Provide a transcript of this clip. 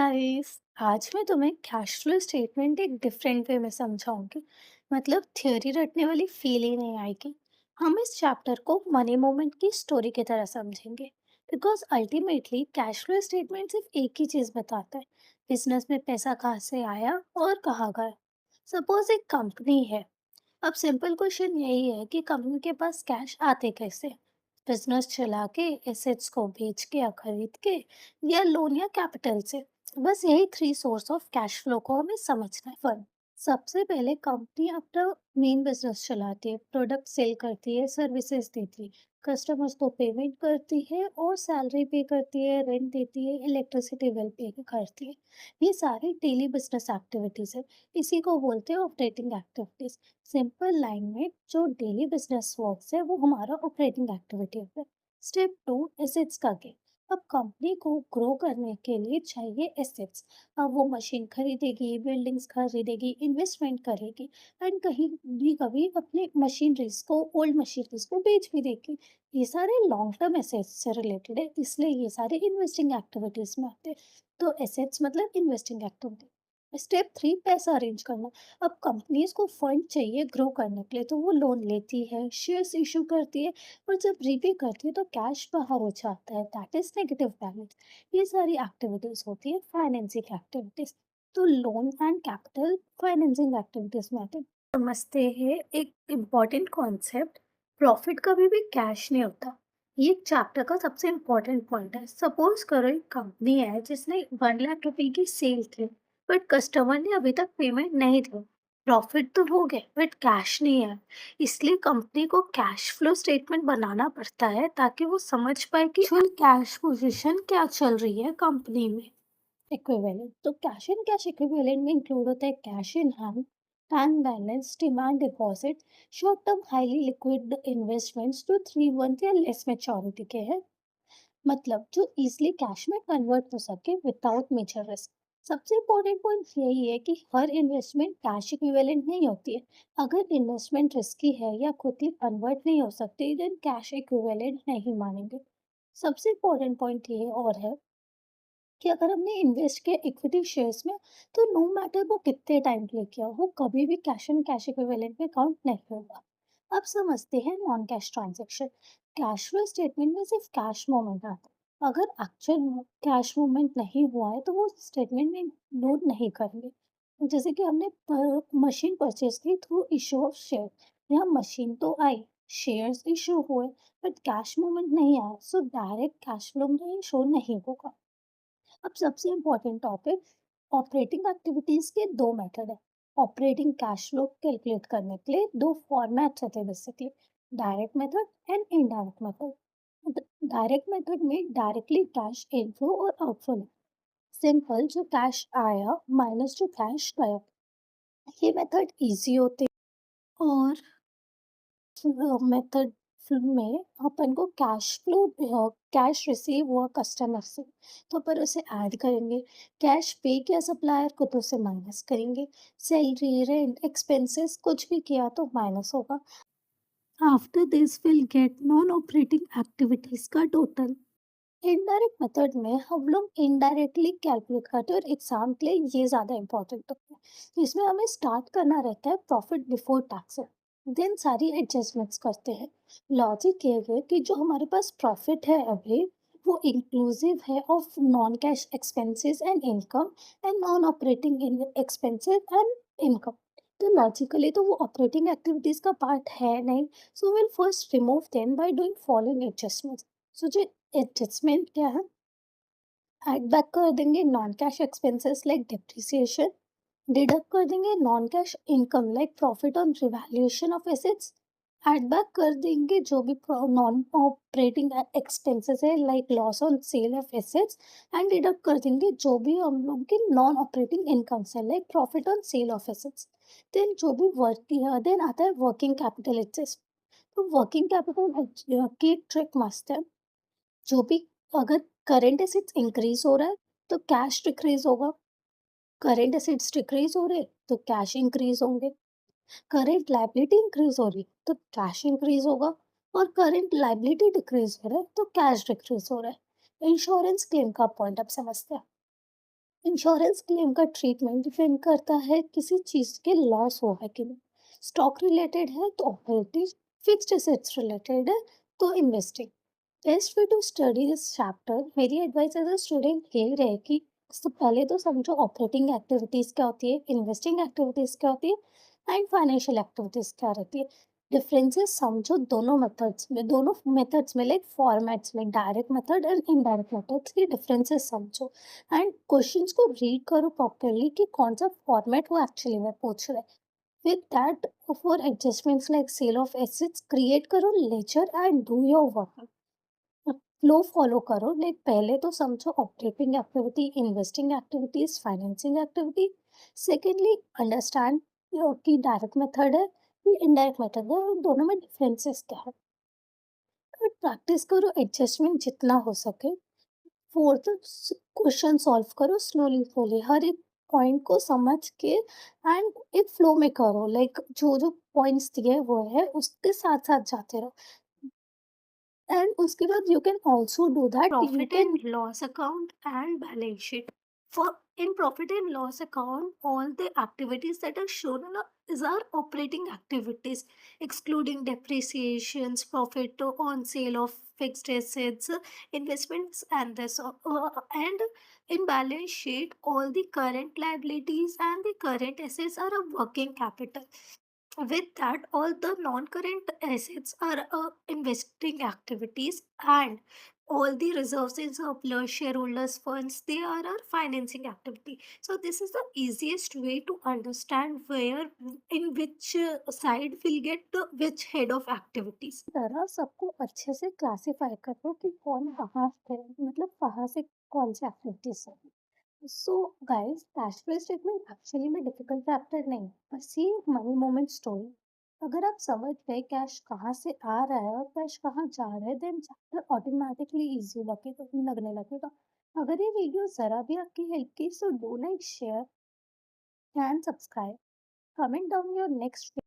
Guys, आज मैं तुम्हें कैश फ्लो स्टेटमेंट एक डिफरेंट वे में समझाऊंगी। मतलब थ्योरी रटने वाली फील ही नहीं आएगी। हम इस चैप्टर को मनी मूवमेंट की स्टोरी की तरह समझेंगे, because ultimately cash flow statement सिर्फ एक ही चीज बताता है, बिजनेस में पैसा कहाँ से आया और कहाँ गया। सपोज एक कंपनी है। अब सिंपल क्वेश्चन यही है कि कंपनी के पास कैश आते कैसे। बिजनेस चला के, एसेट्स को बेच के या खरीद के, या लोन या कैपिटल से। बस यही three source of cash flow को हमें समझना है। फर्म सबसे पहले कंपनी अपना मेन बिजनेस चलाती है, प्रोडक्ट सेल करती है, सर्विसेज देती है, कस्टमर्स को पेमेंट करती है और सैलरी पे करती है, रेंट देती है, इलेक्ट्रिसिटी बिल पे करती है। ये सारी डेली बिजनेस एक्टिविटीज है। इसी को बोलते हैं ऑपरेटिंग एक्टिविटीज। सिंपल लाइन में जो डेली बिजनेस वर्क्स है वो हमारा ऑपरेटिंग एक्टिविटी है। स्टेप टू, एसेट्स का गेन। अब कंपनी को ग्रो करने के लिए चाहिए एसेट्स। अब वो मशीन खरीदेगी, बिल्डिंग्स खरीदेगी, इन्वेस्टमेंट करेगी, एंड कहीं भी कभी अपने मशीनरीज को, ओल्ड मशीनरीज को बेच भी देगी। ये सारे लॉन्ग टर्म एसेट्स से रिलेटेड है, इसलिए ये सारे इन्वेस्टिंग एक्टिविटीज में आते हैं। तो एसेट्स मतलब इन्वेस्टिंग एक्टिविटी। स्टेप थ्री, पैसा अरेंज करना। अब कंपनीज को फंड चाहिए ग्रो करने के लिए, तो वो लोन लेती है, शेयर्स इशू करती है, और जब रीपे करती है तो कैश बाहर हो जाता है, दैट इज नेगेटिव बैलेंस। ये सारी एक्टिविटीज होती है फाइनेंसिंग एक्टिविटीज। तो loan and capital financing activities में आते हैं। समझते हैं एक इम्पॉर्टेंट कॉन्सेप्ट। प्रॉफिट कभी भी कैश नहीं होता। ये चैप्टर का सबसे इम्पोर्टेंट पॉइंट है। सपोज करो एक कंपनी है जिसने 1 लाख रुपए की सेल की, बट कस्टमर ने अभी तक पेमेंट नहीं दी। प्रॉफिट तो हो गए बट कैश नहीं है। इसलिए कंपनी को कैश फ्लो स्टेटमेंट बनाना पड़ता है ताकि वो समझ पाए कि फुल कैश पोजीशन क्या चल रही है कंपनी में। इक्विवेलेंट, तो कैश एंड कैश इक्विवेलेंट में इंक्लूड होता है cash in hand, bank balance, demand deposit, short term highly liquid investments जो 3 मंथ या लेस मैच्योरिटी के हैं। मतलब जो इजीली कैश में कन्वर्ट हो सके विदाउट मेजर रिस्क। सबसे इम्पोर्टेंट पॉइंट यही है कि हर इन्वेस्टमेंट कैश इक्विवेलेंट नहीं होती है। अगर इन्वेस्टमेंट रिस्की है या क्विकली कन्वर्ट नहीं हो सकती, देन कैश इक्विवेलेंट नहीं मानेंगे। सबसे इम्पोर्टेंट पॉइंट ये और है कि अगर हमने इन्वेस्ट किया इक्विटी शेयर्स में, तो नो मैटर वो कितने टाइम के लिए किया, वो कभी भी कैश एंड कैश इक्विवेलेंट में काउंट नहीं होगा। अब समझते हैं non cash transaction. Cash flow statement में सिर्फ कैश मूवमेंट आता है। अगर एक्चुअल कैश मूवमेंट नहीं हुआ है तो वो स्टेटमेंट में नोट नहीं करेंगे। जैसे कि हमने मशीन परचेज की थ्रू इशू ऑफ शेयर, यहाँ मशीन तो आई, शेयर्स इशू हुए, बट कैश मूवमेंट नहीं आया, सो डायरेक्ट कैश फ्लो में शो नहीं होगा। अब सबसे इम्पोर्टेंट टॉपिक, ऑपरेटिंग एक्टिविटीज के दो मेथड है। ऑपरेटिंग कैश फ्लो कैलकुलेट करने के लिए दो फॉर्मेट्स होते हैं basically, direct method and indirect method. Direct method में डायरेक्टली कैश इनफ्लो और आउटफ्लो, सिंपल जो कैश आया माइनस जो कैश गया। ये मेथड इजी होते हैं। और मेथड में अपन को कैश फ्लो, कैश रिसीव हुआ कस्टमर से तो अपन उसे ऐड करेंगे, कैश पे किया सप्लायर को तो उसे माइनस करेंगे, सैलरी, रेंट, एक्सपेंसेस कुछ भी किया तो माइनस होगा। After this will get non operating activities का टोटल। इनडायरेक्ट मेथड में हम लोग इनडायरेक्टली कैलकुलेट करते हैं, और एग्जाम के लिए ये ज़्यादा इंपॉर्टेंट होता है। इसमें हमें स्टार्ट करना रहता है प्रॉफिट बिफोर टैक्स, देन सारी एडजस्टमेंट्स करते हैं। लॉजिक ये है कि जो हमारे पास प्रॉफिट है अभी, वो इंक्लूसिव है of non cash expenses and income, and non operating expenses and income. तो लॉजिकली तो वो ऑपरेटिंग एक्टिविटीज का पार्ट है नहीं, so will first remove them by doing following adjustments. So जो एडजस्टमेंट क्या है, ऐड बैक कर देंगे non cash expenses like depreciation, deduct कर देंगे non cash income like profit on revaluation of assets, add back कर देंगे जो भी नॉन ऑपरेटिंग एक्सपेंसेस है like loss on sale of assets, and deduct कर देंगे जो भी हम लोग की नॉन ऑपरेटिंग इनकम है like profit on sale of assets. Then जो भी वर्क, देन आता है वर्किंग कैपिटल एडजस्ट। तो वर्किंग कैपिटल की ट्रिक मस्त है। जो भी, अगर करंट एसेट्स इंक्रीज हो रहा है तो कैश डिक्रीज होगा, करंट एसेट्स डिक्रीज हो रहे तो कैश इंक्रीज होंगे, करंट लायबिलिटी इंक्रीज हो रही तो कैश इंक्रीज होगा, और करंट लायबिलिटी डिक्रीज हो रहा है तो कैश डिक्रीज हो रहा है। इंश्योरेंस क्लेम का पॉइंट अब समझते हैं। इंश्योरेंस क्लेम का ट्रीटमेंट डिपेंड करता है किसी चीज़ के लॉस हुआ है कि नहीं। स्टॉक रिलेटेड है तो ऑपरेटिव, फिक्स्ड एसेट्स रिलेटेड है तो investing. Best way to study this chapter, मेरी एडवाइस एज अ स्टूडेंट ये रहेगी, सबसे पहले तो समझो ऑपरेटिंग एक्टिविटीज़ क्या होती है, इन्वेस्टिंग एक्टिविटीज़ क्या होती है एंड फाइनेंशियल एक्टिविटीज़ क्या रहती है। डिफरेंसेस समझो दोनों मेथड्स में लाइक फॉर्मेट्स में, direct method and indirect methods की डिफरेंसेस समझो एंड क्वेश्चंस को रीड करो प्रॉपर्ली कि कौन सा फॉर्मेट वो एक्चुअली में पूछ रहा है। With that, for adjustments like sale of assets create करो ledger and do your work. Flow follow करो, लाइक पहले तो समझो operating activity, investing activities, financing activity. Secondly understand कि डायरेक्ट मेथड है कि इनडायरेक्ट मेथड है और दोनों में डिफरेंसेस क्या है। और प्रैक्टिस करो एडजस्टमेंट जितना हो सके। फोर्थ, क्वेश्चन सॉल्व करो स्लोली स्लोली, हर एक पॉइंट को समझ के एंड एक फ्लो में करो, लाइक जो जो पॉइंट्स दिए वो है उसके साथ साथ जाते रहो। एंड उसके बाद you can also do that, you profit can and loss account and balance sheet. For in profit and loss account, all the activities that are shown is our operating activities, excluding depreciations, profit on sale of fixed assets, investments, and this. And in balance sheet, all the current liabilities and the current assets are a working capital. With that, all the non-current assets are investing activities, and all the reserves in surplus, shareholders funds, they are our financing activity. So this is the easiest way to understand where, in which side we'll get the which head of activities. तरह सबको अच्छे से classify करो कि कौन कहाँ से, मतलब कहाँ से कौन सी एक्टिविटीज है। So guys, cash flow statement actually में डिफिकल्ट चैप्टर नहीं, बस ये एक मनी मोमेंट स्टोरी। अगर आप समझ गए कैश कहाँ से आ रहा है और कैश कहाँ जा रहा है, देन चैप्टर ऑटोमेटिकली इजी लगने लगेगा। अगर ये वीडियो जरा भी आपकी हेल्प की, so do like, share and subscribe. Comment down your next